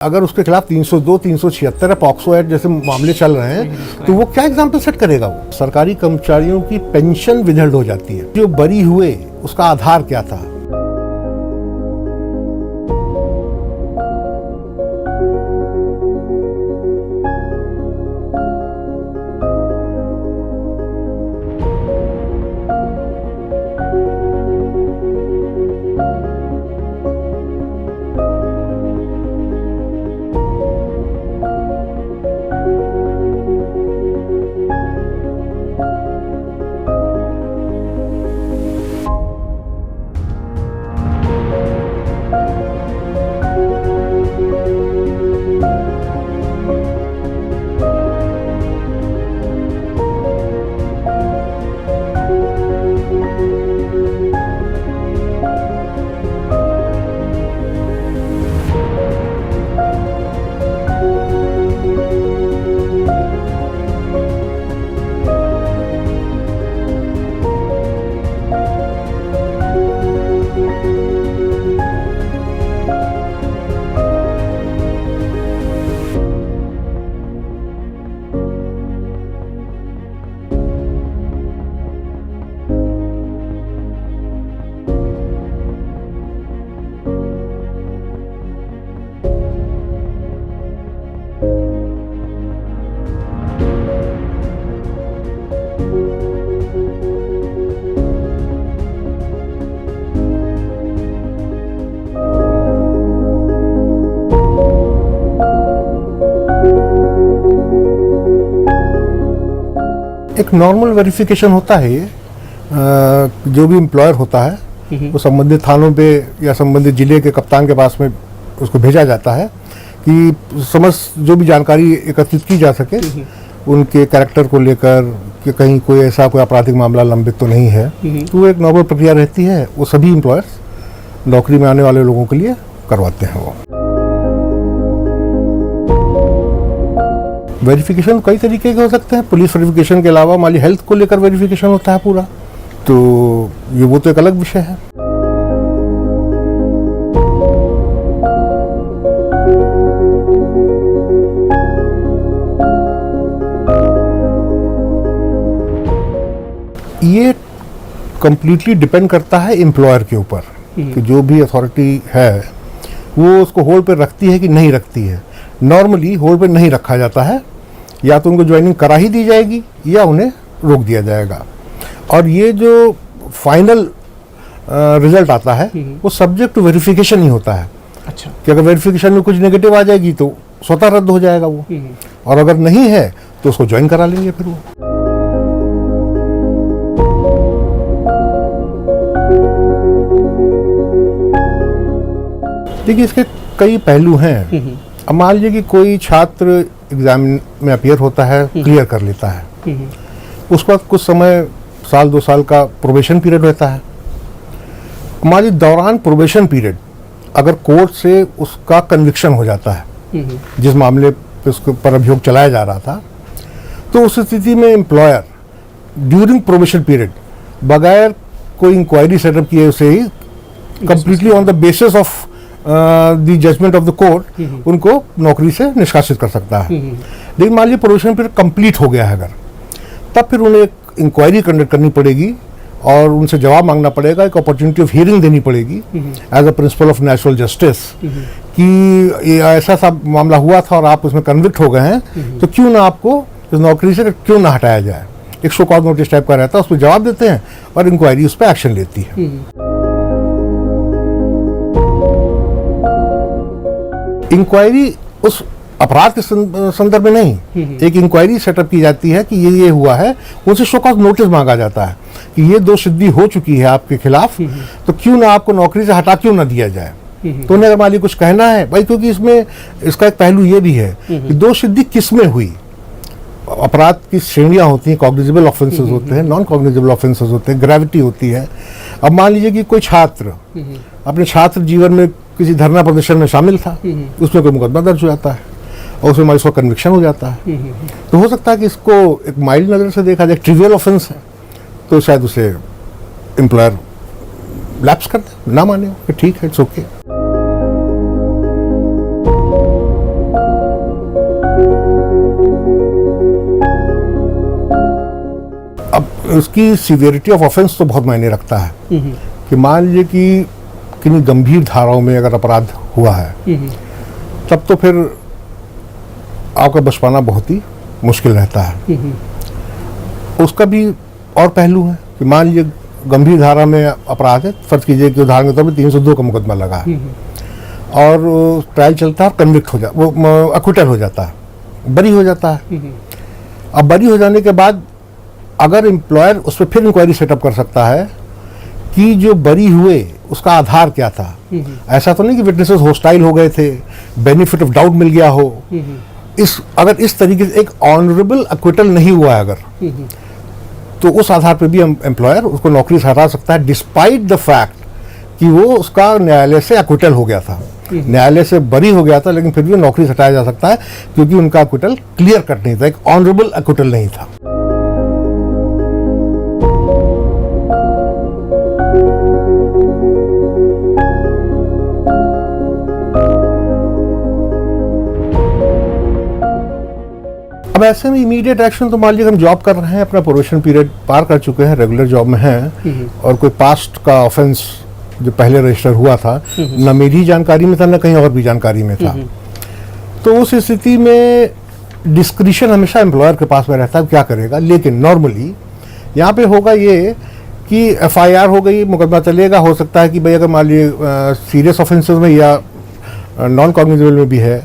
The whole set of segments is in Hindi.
अगर उसके खिलाफ 302, 376 है, पॉक्सो एक्ट जैसे मामले चल रहे हैं, तो वो क्या एग्जाम्पल सेट करेगा? वो सरकारी कर्मचारियों की पेंशन विदहल्ड हो जाती है। जो बरी हुए उसका आधार क्या था? एक नॉर्मल वेरिफिकेशन होता है ये, जो भी एम्प्लॉयर होता है वो संबंधित थानों पे या संबंधित जिले के कप्तान के पास में उसको भेजा जाता है कि समस्त जो भी जानकारी एकत्रित की जा सके उनके कैरेक्टर को लेकर कि कहीं कोई ऐसा कोई आपराधिक मामला लंबित तो नहीं है। तो वो एक नॉर्मल प्रक्रिया रहती है, वो सभी एम्प्लॉयर्स नौकरी में आने वाले लोगों के लिए करवाते हैं। वो वेरिफिकेशन कई तरीके के हो सकते हैं। पुलिस वेरिफिकेशन के अलावा मान लीजिए हेल्थ को लेकर वेरिफिकेशन होता है पूरा, तो वो तो एक अलग विषय है। ये कंप्लीटली डिपेंड करता है एम्प्लॉयर के ऊपर कि जो भी अथॉरिटी है वो उसको होल्ड पे रखती है कि नहीं रखती है। नॉर्मली होल्ड पे नहीं रखा जाता है, या तो उनको ज्वाइनिंग करा ही दी जाएगी या उन्हें रोक दिया जाएगा। और ये जो फाइनल रिजल्ट आता है वो सब्जेक्ट टू वेरिफिकेशन ही होता है। अच्छा, कि अगर वेरिफिकेशन में कुछ नेगेटिव आ जाएगी तो स्वतः रद्द हो जाएगा वो, और अगर नहीं है तो उसको ज्वाइन करा लेंगे फिर वो। देखिए इसके कई पहलू हैं। अब मान लीजिए कि कोई छात्र एग्जाम में अपीयर होता है, क्लियर कर लेता है, उसके बाद कुछ समय, साल 2 साल का प्रोबेशन पीरियड रहता है। मान लीजिए दौरान प्रोबेशन पीरियड अगर कोर्ट से उसका कन्विक्शन हो जाता है जिस मामले पे उसके पर अभियोग चलाया जा रहा था, तो उस स्थिति में एम्प्लॉयर ड्यूरिंग प्रोबेशन पीरियड बगैर कोई इंक्वायरी सेटअप किए उसे ही completely on the basis of the judgement of the court उनको नौकरी से निष्कासित कर सकता है। लेकिन मान लीजिए प्रोबेशन पीरियड कंप्लीट हो गया है अगर, तब फिर उन्हें एक इंक्वायरी कंडक्ट करनी पड़ेगी और उनसे जवाब मांगना पड़ेगा, एक अपॉर्चुनिटी ऑफ हियरिंग देनी पड़ेगी as a principle of natural justice कि ये ऐसा सा मामला हुआ था और आप उसमें कन्विक्ट हो गए हैं, तो क्यों ना आपको इस नौकरी से क्यों ना हटाया जाए। एक शो कॉज नोटिस टाइप का रहता है, उस पर जवाब देते हैं और इंक्वायरी उस पर एक्शन लेती है। इंक्वायरी उस अपराध के संदर्भ में नहीं, एक इंक्वायरी सेटअप की जाती है कि ये हुआ है, उनसे शो कॉज नोटिस मांगा जाता है कि ये दोषसिद्धि हो चुकी है आपके खिलाफ, तो क्यों ना आपको नौकरी से हटा क्यों ना दिया जाए। तो उन्हें अगर मान लीजिए कुछ कहना है भाई, क्योंकि इसमें इसका एक पहलू ये भी है कि दोषसिद्धि किस में हुई। अपराध की श्रेणियां होती हैं, कॉग्निजेबल ऑफेंसेस होते हैं, नॉन कॉग्निजेबल ऑफेंसेस होते हैं, ग्रेविटी होती है। अब मान लीजिए कि कोई छात्र अपने छात्र जीवन में किसी धरना प्रदर्शन में शामिल था, उसमें कोई मुकदमा दर्ज हो जाता है और उसमें इसका कन्विक्शन हो जाता है, तो हो सकता है कि इसको एक माइल्ड नज़र से देखा जाए, ट्रिवियल ऑफेंस है, तो शायद उसे एम्प्लॉयर लैप्स कर दे, ना माने कि ठीक है, इट्स ओके। उसकी सीवियरिटी ऑफ ऑफेंस तो बहुत मायने रखता है कि मान लीजिए कि किन्हीं गंभीर धाराओं में अगर अपराध हुआ है तब तो फिर आपका बच पाना बहुत ही मुश्किल रहता है। उसका भी और पहलू है कि मान लीजिए गंभीर धारा में अपराध है, फर्ज कीजिए कि उदाहरण के तौर पर 302 का मुकदमा लगा है और ट्रायल चलता है, कन्विक्ट हो जा वो अक्विटल हो जाता है, बरी हो जाता है। अब बरी हो जाने के बाद अगर एम्प्लॉयर उस पर फिर इंक्वायरी सेटअप कर सकता है कि जो बरी हुए उसका आधार क्या था। ऐसा तो नहीं कि विटनेसेस होस्टाइल हो गए थे, बेनिफिट ऑफ डाउट मिल गया हो। अगर इस तरीके से एक ऑनरेबल अक्विटल नहीं हुआ है अगर, तो उस आधार पर भी एम्प्लॉयर उसको नौकरी से हटा सकता है, डिस्पाइट द फैक्ट कि वो उसका न्यायालय से अक्विटल हो गया था, न्यायालय से बरी हो गया था, लेकिन फिर भी नौकरी से हटाया जा सकता है क्योंकि उनका अक्विटल क्लियर कट नहीं था, एक ऑनरेबल अक्विटल नहीं था। अब ऐसे में इमीडिएट एक्शन तो मान लीजिए हम जॉब कर रहे हैं, अपना प्रोबेशन पीरियड पार कर चुके हैं, रेगुलर जॉब में हैं और कोई पास्ट का ऑफेंस जो पहले रजिस्टर हुआ था न मेरी जानकारी में था न कहीं और भी जानकारी में था, तो उस स्थिति में डिस्क्रिशन हमेशा एम्प्लॉयर के पास में रहता है, क्या करेगा। लेकिन नॉर्मली यहाँ पे होगा ये कि एफआईआर हो गई, मुकदमा चलेगा। हो सकता है कि भाई अगर मान लीजिए सीरियस ऑफेंसेस में या नॉन कॉग्निजेबल में भी है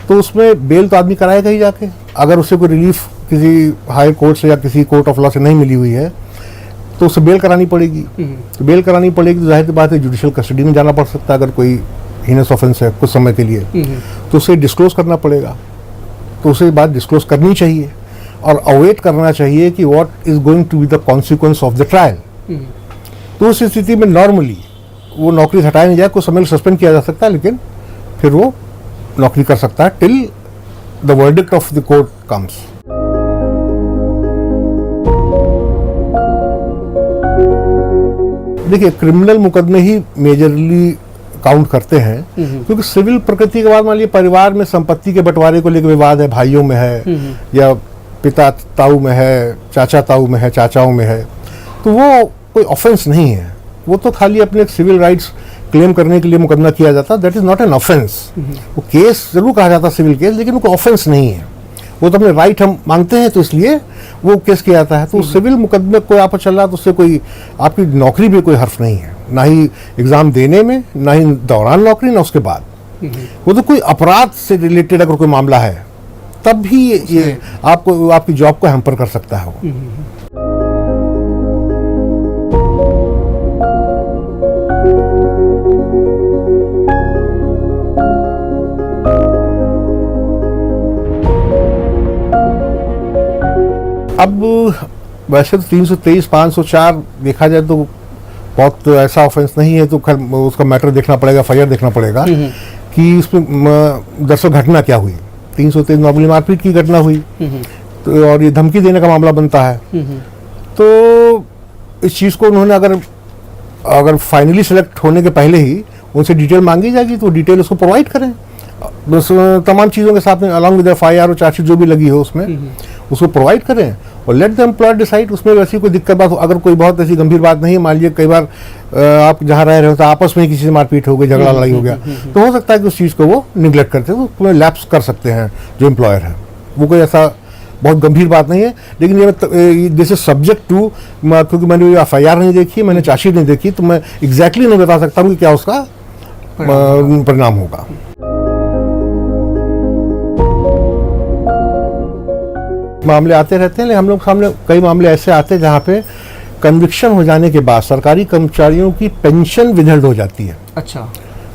तो उसमें बेल तो आदमी कराएगा ही जाके। अगर उससे कोई रिलीफ किसी हाई कोर्ट से या किसी कोर्ट ऑफ लॉ से नहीं मिली हुई है तो उसे बेल करानी पड़ेगी। तो बेल करानी पड़ेगी तो जाहिर सी बात है जुडिशियल कस्टडी में जाना पड़ सकता है अगर कोई हीनस ऑफेंस है कुछ समय के लिए, तो उसे डिस्क्लोज करना पड़ेगा। तो उसे बात डिस्क्लोज करनी चाहिए और अवेट करना चाहिए कि what is going to be the consequence of the trial. तो उस स्थिति में नॉर्मली वो नौकरी से हटाया नहीं जाए, कुछ समय सस्पेंड किया जा सकता है, लेकिन फिर वो नौकरी कर सकता है till the verdict of the court comes. देखिए क्रिमिनल मुकदमे ही मेजरली काउंट करते हैं क्योंकि सिविल प्रकृति के बाद मान लीजिए परिवार में संपत्ति के बंटवारे को लेकर विवाद है, भाइयों में है या पिता ताऊ में है, चाचा ताऊ में है, चाचाओं में है, तो वो कोई ऑफेंस नहीं है। वो तो खाली अपने सिविल राइट्स क्लेम करने के लिए मुकदमा किया जाता, that is not an offence. वो केस जरूर कहा जाता सिविल केस, लेकिन वो ऑफेंस नहीं है। वो तो अपने राइट हम मांगते हैं तो इसलिए वो केस किया जाता है। तो सिविल मुकदमे कोई आप चल रहा तो उससे कोई आपकी नौकरी भी कोई हर्फ नहीं है, ना ही एग्जाम देने में, ना ही दौरान नौकरी, ना उसके बाद। वो तो कोई अपराध से रिलेटेड अगर कोई मामला है तब भी ये आपको आपकी जॉब को हैम्पर कर सकता है। वो अब वैसे तो 323, 504 देखा जाए तो बहुत ऐसा ऑफेंस नहीं है, तो खैर उसका मैटर देखना पड़ेगा, एफआईआर देखना पड़ेगा कि उसमें दरअसल घटना क्या हुई। 323 नॉर्मली मारपीट की घटना हुई तो और ये धमकी देने का मामला बनता है। तो इस चीज़ को उन्होंने अगर फाइनली सेलेक्ट होने के पहले ही उनसे डिटेल मांगी जाएगी तो डिटेल उसको प्रोवाइड करें, बस तमाम चीज़ों के साथ में अलॉन्ग विद एफआईआर और चार्जशीट जो भी लगी हो उसमें उसको प्रोवाइड करें और लेट द एम्प्लॉयर डिसाइड। उसमें वैसी कोई दिक्कत बात हो, अगर कोई बहुत ऐसी गंभीर बात नहीं है, मान लीजिए कई बार आप जहाँ रह रहे हो तो आपस में किसी से मारपीट हो गई, झगड़ा लड़ाई हो गया, तो हो सकता है कि उस चीज़ को वो निगलेक्ट करते हैं, तो लैप्स कर सकते हैं जो एम्प्लॉयर है। वो कोई ऐसा बहुत गंभीर बात नहीं है, लेकिन ये दिस इज सब्जेक्ट टू, क्योंकि मैंने एफआईआर नहीं देखी, मैंने चार्जशीट नहीं देखी, तो मैं एग्जैक्टली नहीं बता सकता हूँ कि क्या उसका परिणाम होगा। मामले आते रहते हैं, लेकिन हम लोग सामने कई मामले ऐसे आते हैं जहाँ पे कन्विक्शन हो जाने के बाद सरकारी कर्मचारियों की पेंशन विदहेल्ड हो जाती है। अच्छा,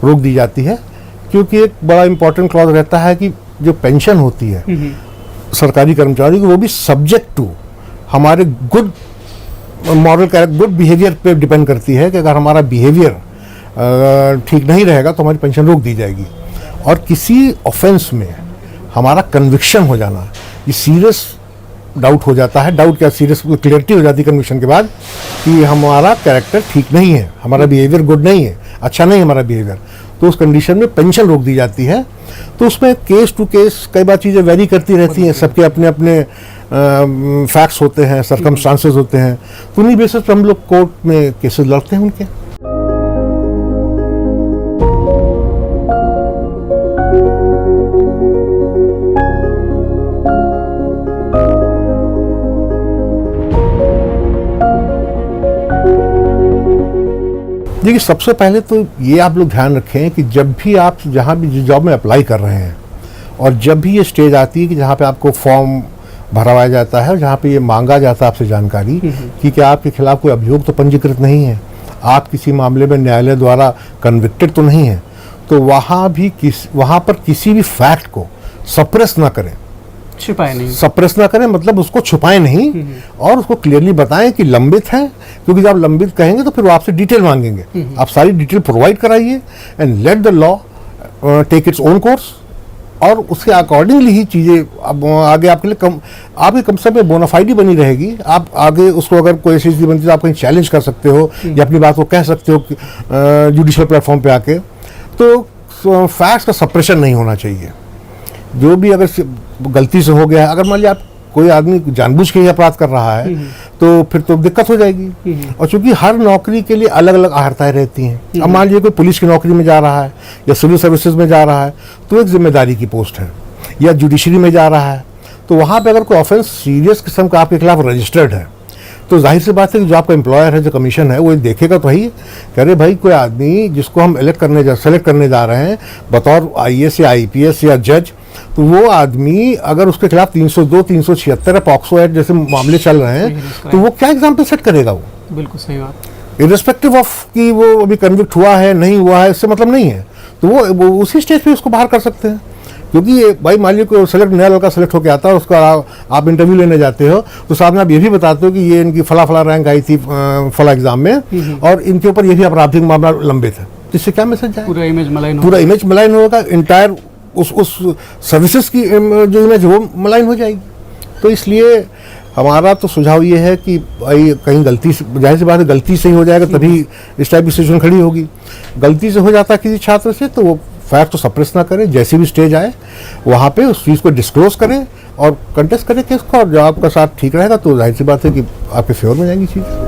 रोक दी जाती है, क्योंकि एक बड़ा इंपॉर्टेंट क्लॉज रहता है कि जो पेंशन होती है सरकारी कर्मचारी को, वो भी सब्जेक्ट टू हमारे good moral character, good behaviour पे डिपेंड करती है कि अगर हमारा बिहेवियर ठीक नहीं रहेगा तो हमारी पेंशन रोक दी जाएगी। और किसी ऑफेंस में हमारा कन्विक्शन हो जाना, ये सीरियस डाउट हो जाता है। डाउट क्या, सीरियस क्लियरिटी हो जाती है कन्विक्शन के बाद कि हमारा कैरेक्टर ठीक नहीं है, हमारा बिहेवियर गुड नहीं है, अच्छा नहीं है हमारा बिहेवियर, तो उस कंडीशन में पेंशन रोक दी जाती है। तो उसमें केस टू केस कई बार चीज़ें वेरी करती रहती हैं, सबके अपने अपने फैक्ट्स होते हैं, सर्कमस्टांसेस होते हैं, तो उन्हीं बेसिस पर हम लोग कोर्ट में केसेस लड़ते हैं उनके। देखिए, सबसे पहले तो ये आप लोग ध्यान रखें कि जब भी आप जहाँ भी जॉब में अप्लाई कर रहे हैं और जब भी ये स्टेज आती है कि जहाँ पे आपको फॉर्म भरवाया जाता है और जहाँ पे ये मांगा जाता है आपसे जानकारी कि क्या आपके खिलाफ कोई अभियोग तो पंजीकृत नहीं है, आप किसी मामले में न्यायालय द्वारा कन्विक्टेड तो नहीं है, तो वहाँ पर किसी भी फैक्ट को सप्रेस ना करें, छुपाए नहीं, सप्रेस ना करें, मतलब उसको छुपाएं नहीं और उसको क्लियरली बताएं कि लंबित है, क्योंकि जब आप लंबित कहेंगे तो फिर वो आपसे डिटेल मांगेंगे। आप सारी डिटेल प्रोवाइड कराइए and let the law take its own course, और उसके अकॉर्डिंगली ही चीज़ें अब आगे आपके लिए आपकी कम से कम बोनाफाइडी बनी रहेगी। आप आगे उसको अगर कोई ऐसी चीज़ बनती है तो आप कहीं चैलेंज कर सकते हो या अपनी बात को कह सकते हो जुडिशियल प्लेटफॉर्म पे आके। तो फैक्ट्स का सप्रेशन नहीं होना चाहिए। जो भी अगर गलती से हो गया है, अगर मान लिया आप कोई आदमी जानबूझ के ही अपराध कर रहा है तो फिर तो दिक्कत हो जाएगी। और चूंकि हर नौकरी के लिए अलग अलग अहर्ताएं रहती हैं, अब मान लीजिए कोई पुलिस की नौकरी में जा रहा है या सिविल सर्विसेज में जा रहा है तो एक जिम्मेदारी की पोस्ट है, या जुडिशरी में जा रहा है तो वहाँ पे अगर कोई ऑफेंस सीरियस किस्म का आपके खिलाफ रजिस्टर्ड है तो जाहिर सी बात है कि जो आपका एम्प्लॉयर है, जो कमीशन है, वो देखेगा तो ही कह रहे भाई कोई आदमी जिसको हम सेलेक्ट करने जा रहे हैं बतौर IAS या IPS या जज, तो वो आदमी अगर उसके खिलाफ 302, 376 पॉक्सो एक्ट जैसे मामले चल रहे हैं तो वो क्या एग्जाम्पल सेट करेगा? वो बिल्कुल सही बात। इर्रेस्पेक्टिव ऑफ कि वो अभी कन्विक्ट हुआ है नहीं हुआ है, इससे मतलब नहीं है, तो वो उसी स्टेज पे उसको बाहर कर सकते हैं। क्योंकि भाई मान लीजिए कोई नया लड़का सेलेक्ट होकर आता है, उसका आप इंटरव्यू लेने जाते हो तो सामने आप ये भी बताते हो कि ये इनकी फला रैंक आई थी फला एग्जाम में और इनके ऊपर ये भी आपराधिक मामला लंबित है, इससे क्या मैसेज जाए? पूरा इमेज मलाइन होगा, इंटायर उस सर्विसेज की जो इमेज वो मलाइन हो जाएगी। तो इसलिए हमारा तो सुझाव ये है कि भाई कहीं गलती से, जाहिर सी बात है गलती से ही हो जाएगा तभी इस टाइप की सिचुएशन खड़ी होगी। गलती से हो जाता है किसी छात्र से तो वो फैक्ट तो सप्रेस ना करें, जैसी भी स्टेज आए वहाँ पे उस चीज़ को डिस्क्लोज करें और कंटेस्ट करें केस को, और जो आपका साथ ठीक रहेगा तो जाहिर सी बात है कि आपके फेवर में जाएंगी चीज़।